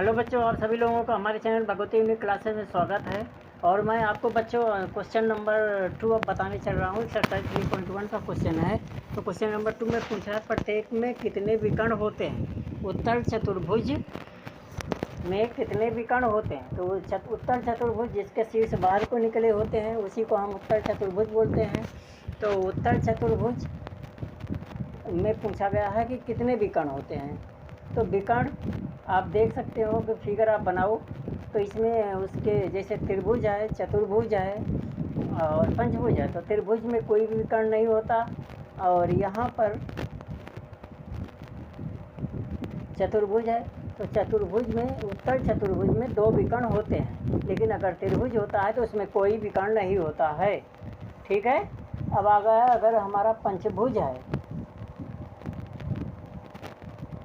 Hello बच्चों, आप सभी लोगों का हमारे चैनल भगवती यूनिक क्लासेस में स्वागत है। और मैं आपको बच्चों क्वेश्चन नंबर 2 अब बताने चल रहा हूँ। एक्सरसाइज 3.1 का क्वेश्चन है। तो क्वेश्चन नंबर 2 में पूछा है, प्रत्येक में कितने विकर्ण होते हैं? उत्तर चतुर्भुज में कितने विकर्ण होते हैं? तो उत्तर चतुर्भुज जिसके शीर्ष बाहर को निकले होते हैं उसी को हम उत्तर चतुर्भुज बोलते हैं। तो उत्तर चतुर्भुज में पूछा गया है कि कितने विकर्ण होते हैं। तो विकर्ण आप देख सकते हो कि फिगर आप बनाओ तो इसमें उसके जैसे त्रिभुज है, चतुर्भुज है और पंचभुज है। तो त्रिभुज में कोई भी विकर्ण नहीं होता और यहाँ पर चतुर्भुज है। तो चतुर्भुज में, उत्तर चतुर्भुज में 2 विकर्ण होते हैं, लेकिन अगर त्रिभुज होता है तो उसमें कोई विकर्ण नहीं होता है। ठीक है। अब आ गया अगर हमारा पंचभुज है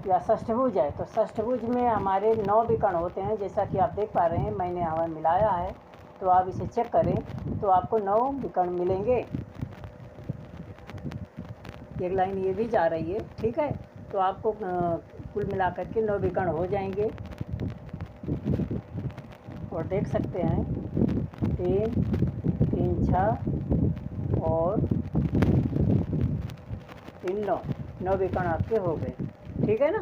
या षष्ठभुज है। तो षष्ठभुज में हमारे 9 विकर्ण होते हैं, जैसा कि आप देख पा रहे हैं। मैंने यहाँ मिलाया है, तो आप इसे चेक करें तो आपको 9 विकर्ण मिलेंगे। एक लाइन ये भी जा रही है, ठीक है। तो आपको कुल मिलाकर के 9 विकर्ण हो जाएंगे। और देख सकते हैं 3 3 6 और 3 9 विकर्ण आपके हो गए। ठीक है ना।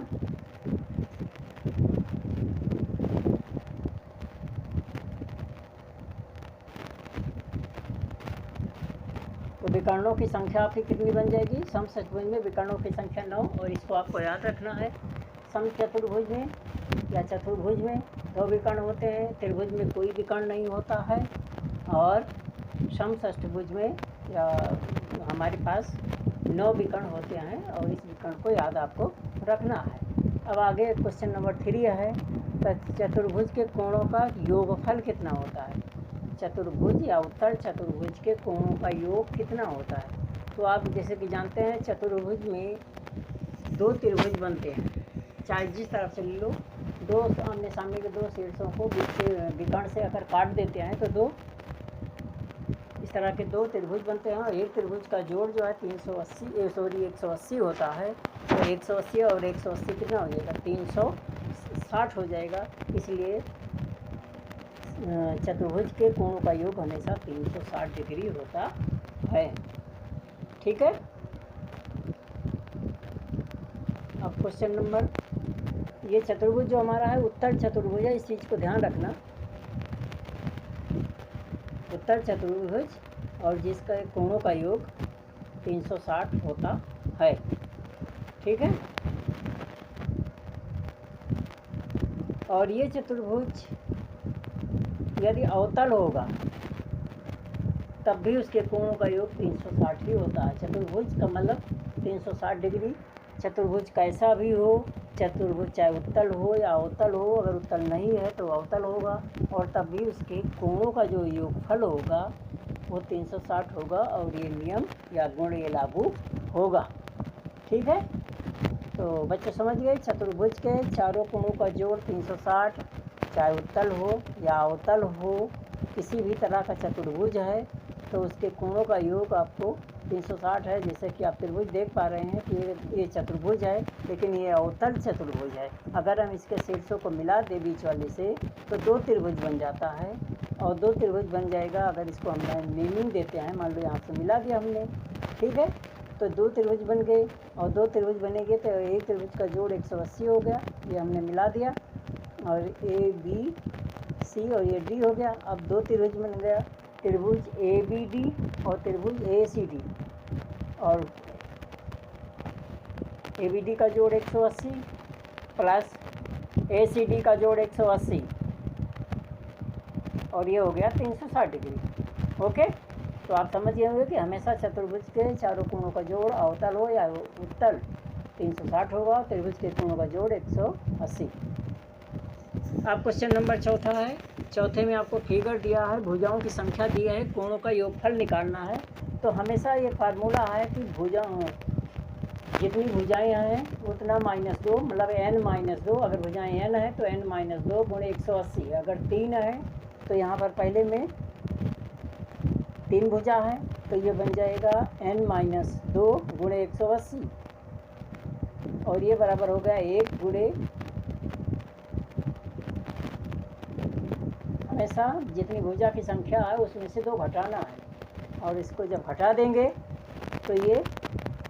तो विकर्णों की संख्या आपकी कितनी बन जाएगी? सम चतुर्भुज में विकर्णों की संख्या 9, और इसको आपको याद रखना है। सम चतुर्भुज में या चतुर्भुज में 2 विकर्ण होते हैं, त्रिभुज में कोई विकर्ण नहीं होता है। और सम षष्ठभुज में या हमारे पास 9 विकर्ण होते हैं, और इस विकर्ण को याद आपको रखना है। अब आगे क्वेश्चन नंबर 3 है, चतुर्भुज के कोणों का योगफल कितना होता है? चतुर्भुज या उत्तर चतुर्भुज के कोणों का योग कितना होता है? तो आप जैसे कि जानते हैं चतुर्भुज में 2 त्रिभुज बनते हैं, चाहे जिस तरफ से ले लो। 2 आमने सामने के 2 शीर्षों को बीच से विकर्ण से अगर काट देते हैं तो 2 इस तरह के 2 त्रिभुज बनते हैं। और एक त्रिभुज का जोड़ जो है 180 होता है। तो 180 और 180 कितना हो जाएगा? 360 हो जाएगा। इसलिए चतुर्भुज के कोणों का योग हमेशा 360 डिग्री होता है। ठीक है। अब क्वेश्चन नंबर, ये चतुर्भुज जो हमारा है उत्तर चतुर्भुज है, इस चीज़ को ध्यान रखना। उत्तर चतुर्भुज और जिसका कोणों का योग 360 होता है। ठीक है। और ये चतुर्भुज यदि अवतल होगा तब भी उसके कोणों का योग 360 ही होता है। चतुर्भुज का मतलब 360 डिग्री। चतुर्भुज कैसा भी हो, चतुर्भुज चाहे उत्तल हो या अवतल हो, अगर उत्तल नहीं है तो अवतल होगा, और तब भी उसके कोणों का जो योगफल होगा वो 360 होगा, और ये नियम या गुण ये लागू होगा। ठीक है। तो बच्चे समझ गए, चतुर्भुज के चारों कोणों का जोड़ 360, चाहे उत्तल हो या अवतल हो, किसी भी तरह का चतुर्भुज है तो उसके कोणों का योग आपको 360 है। जैसे कि आप त्रिभुज देख पा रहे हैं कि ये चतुर्भुज है, लेकिन ये अवतल चतुर्भुज है। अगर हम इसके शीर्षों को मिला दें बीच वाले से तो 2 त्रिभुज बन जाता है, और 2 त्रिभुज बन जाएगा। अगर इसको हम नेमिंग देते हैं, मान लो यहाँ से मिला दिया हमने, ठीक है, तो 2 त्रिभुज बन गए, और 2 त्रिभुज बनेंगे तो एक त्रिभुज का जोड़ 180 हो गया, ये हमने मिला दिया, और ए बी सी और ये डी हो गया। अब 2 त्रिभुज बन गया, त्रिभुज ए बी डी और त्रिभुज ए सी डी, और ए बी डी का जोड़ 180 प्लस ए सी डी का जोड़ 180, और ये हो गया 360 डिग्री। ओके। तो आप समझ गए होंगे कि हमेशा चतुर्भुज के चारों कोणों का जोड़ अवतल हो या उत्तल 360 होगा, त्रिभुज के कोणों का जोड़ 180। अब क्वेश्चन नंबर 4 है। चौथे में आपको फिगर दिया है, भुजाओं की संख्या दी है, कोणों का योगफल निकालना है। तो हमेशा ये फार्मूला है कि जितनी भुजाएं हैं उतना -2, मतलब n-2। अगर भुजाएं n है तो n-2 गुणे 180। अगर 3 है तो यहाँ पर पहले में 3 भुजा है, तो ये बन जाएगा n-2 गुणे 180, और ये बराबर हो गया 1 गुणे हमेशा जितनी भुजा की संख्या है उसमें से 2 घटाना है, और इसको जब घटा देंगे तो ये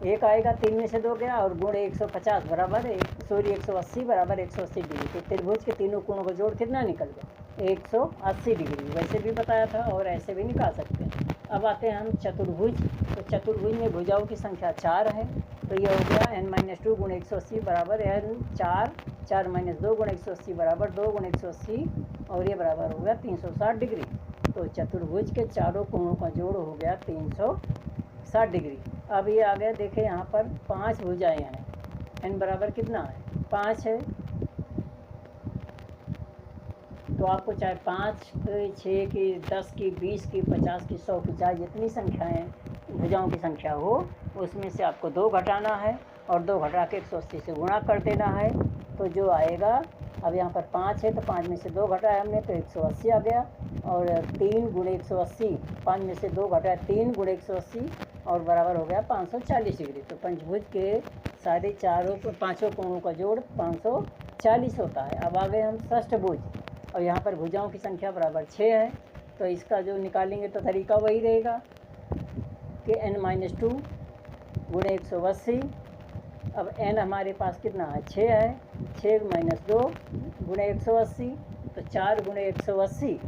1 आएगा, 3 में से 2 गया, और गुण 150 बराबर 180 बराबर 180 डिग्री। तो त्रिभुज के तीनों कोणों का जोड़ कितना निकल गया? 180 डिग्री। वैसे भी बताया था और ऐसे भी निकाल सकते हैं। अब आते हैं हम चतुर्भुज। तो चतुर्भुज में भुजाओं की संख्या 4 है, तो ये हो गया n-2 गुण 180 बराबर n4, 4 - 2 गुण 180 बराबर 2 गुण 180, और ये बराबर हो गया 360 डिग्री। तो चतुर्भुज के चारों कोणों का जोड़ हो गया 360 डिग्री। अब ये आ गया, देखें यहाँ पर 5 भुजाएँ हैं, n बराबर कितना है? 5 है। तो आपको चाहे 5, 6 की, 10 की, 20 की, 50 की, 100 की, चाहे जितनी संख्याएँ भुजाओं की संख्या हो उसमें से आपको 2 घटाना है, और 2 घटा के 180 से गुणा कर देना है। तो जो आएगा, अब यहाँ पर 5 है तो 5 में से 2 घटाया हमने तो 180 आ गया, और 3 गुणे 180, 5 में से 2 घटाया 3 गुणे 180, और बराबर हो गया 540 डिग्री। तो पंचभुज के सारे चारों पाँचों कोणों का जोड़ 540 होता है। अब आ गए हम षष्ठभुज, और यहाँ पर भुजाओं की संख्या बराबर 6 है, तो इसका जो निकालेंगे तो तरीका वही रहेगा कि n-2 गुणे 180। अब n हमारे पास कितना है? 6 है, 6 - 2 गुणे 180, तो 4 गुणे 180,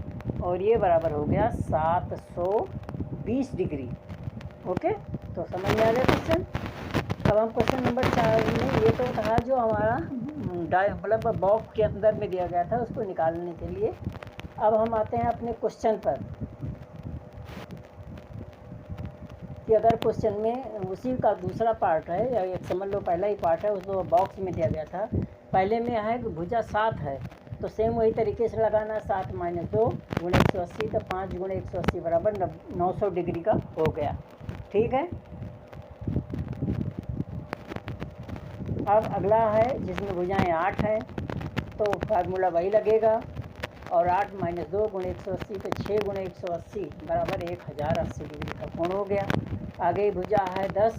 और ये बराबर हो गया 720 डिग्री। ओके, तो समझ में आ गया क्वेश्चन। अब हम क्वेश्चन नंबर 4 में, ये तो था जो हमारा मतलब बॉक्स के अंदर में दिया गया था उसको निकालने के लिए। अब हम आते हैं अपने क्वेश्चन पर कि अगर क्वेश्चन में उसी का दूसरा पार्ट है, या एक समझ लो पहला ही पार्ट है, उसको बॉक्स में दिया गया था। पहले में है कि भुजा 7 है, तो सेम वही तरीके से लगाना, 7 - 2 गुणे 180, तो 5 गुणे 180 बराबर 900 डिग्री का हो गया। ठीक है। अब अगला है जिसमें भुजाएं 8 हैं, तो फार्मूला वही लगेगा, और 8 - 2 गुणे 180, तो 6 गुणे 180 बराबर 1080 डिग्री का कोण हो गया। आगे भुजा है 10,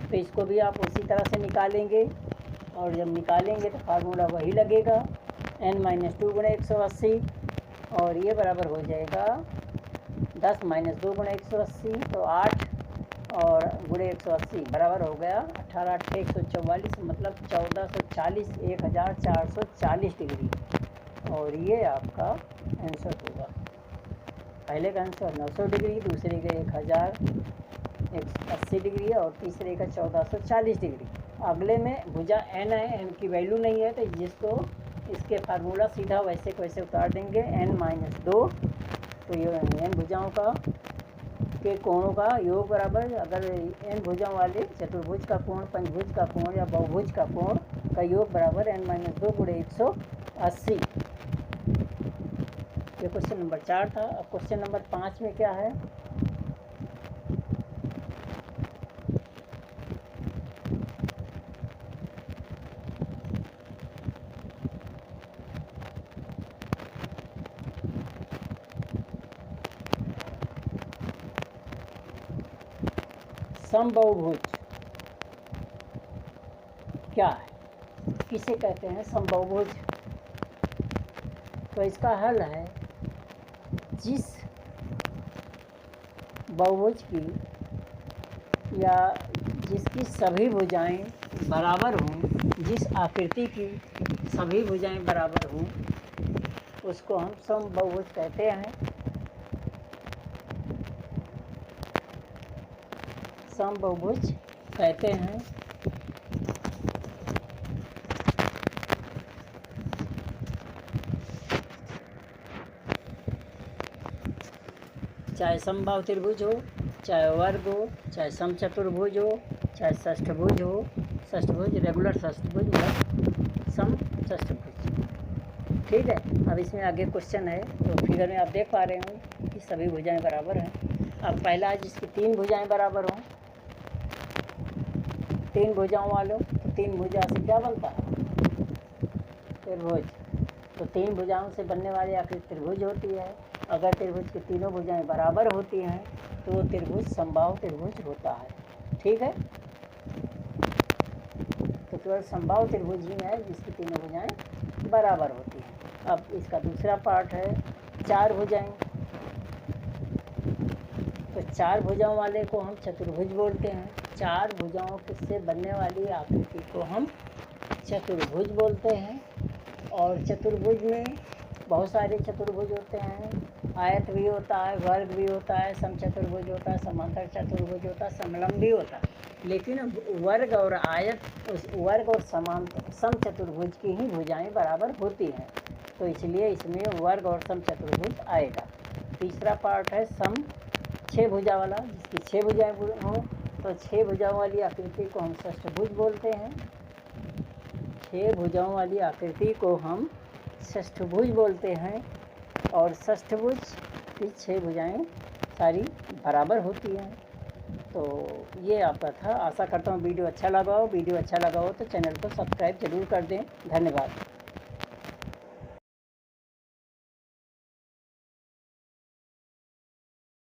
तो इसको भी आप उसी तरह से निकालेंगे, और जब निकालेंगे तो फार्मूला वही लगेगा, n-2 गुणे 180, और ये बराबर हो जाएगा 10 - 2 गुणे 180, तो 8 और गुणे 180 बराबर हो गया 18 × 8 144, मतलब 1440, 1440 डिग्री। और ये आपका आंसर होगा। पहले का आंसर 900 डिग्री, दूसरे का 1080 डिग्री, और तीसरे का 1440 डिग्री। अगले में भुजा n है, n की वैल्यू नहीं है, तो जिसको इसके फार्मूला सीधा वैसे को वैसे उतार देंगे, n-2, तो ये n भुजाओं का के कोणों का योग बराबर, अगर n भुजाओं वाले चतुर्भुज का कोण, पंचभुज का कोण या बहुभुज का कोण का योग बराबर n-2 गुणे 180। ये क्वेश्चन नंबर 4 था। अब क्वेश्चन नंबर 5 में क्या है? समबाहुभुज क्या है, किसे कहते हैं समबाहुभुज? तो इसका हल है, जिस बहुभुज की या जिसकी सभी भुजाएं बराबर हों, जिस आकृति की सभी भुजाएं बराबर हों, उसको हम समबाहुभुज कहते हैं। समबाहुभुज कहते हैं। चाहे समबाहु त्रिभुज हो, चाहे वर्ग हो, चाहे समचतुर्भुज हो, चाहे षष्ठभुज हो, षष्ठभुज रेगुलर षष्ठभुज या समषष्ठभुज। ठीक है। अब इसमें आगे क्वेश्चन है, तो फिगर में आप देख पा रहे हो कि सभी भुजाएं बराबर हैं। अब पहला है जिसकी 3 भुजाएं बराबर हों, 3 भुजाओं वालों, तो 3 भुजा से क्या बनता है? त्रिभुज। तो 3 भुजाओं से बनने वाली आकृति त्रिभुज होती है। अगर त्रिभुज की तीनों भुजाएं बराबर होती हैं तो वो त्रिभुज समबाहु त्रिभुज होता है। ठीक है। तो केवल समबाहु त्रिभुज ही है जिसकी तीनों भुजाएं बराबर होती हैं। अब इसका दूसरा पार्ट है 4 भुजाएं, तो 4 भुजाओं वाले को हम चतुर्भुज बोलते हैं। 4 भुजाओं से बनने वाली आकृति को हम चतुर्भुज बोलते हैं। और चतुर्भुज में बहुत सारे चतुर्भुज होते हैं, आयत भी होता है, वर्ग भी होता है, समचतुर्भुज होता है, समांतर चतुर्भुज होता है, समलंब भी होता है। लेकिन वर्ग और आयत, उस वर्ग और समांतर समचतुर्भुज की ही भुजाएं बराबर होती हैं, तो इसलिए इसमें वर्ग और समचतुर्भुज आएगा। तीसरा पार्ट है सम 6 भुजा वाला, जिसकी 6 भुजाएं हों, तो 6 भुजाओं वाली आकृति को हम षष्ठभुज बोलते हैं। 6 भुजाओं वाली आकृति को हम षष्ठभुज बोलते हैं। और षष्ठभुज की 6 भुजाएं सारी बराबर होती हैं। तो ये आपका था। आशा करता हूँ वीडियो अच्छा लगा हो। वीडियो अच्छा लगा हो तो चैनल को सब्सक्राइब जरूर कर दें। धन्यवाद।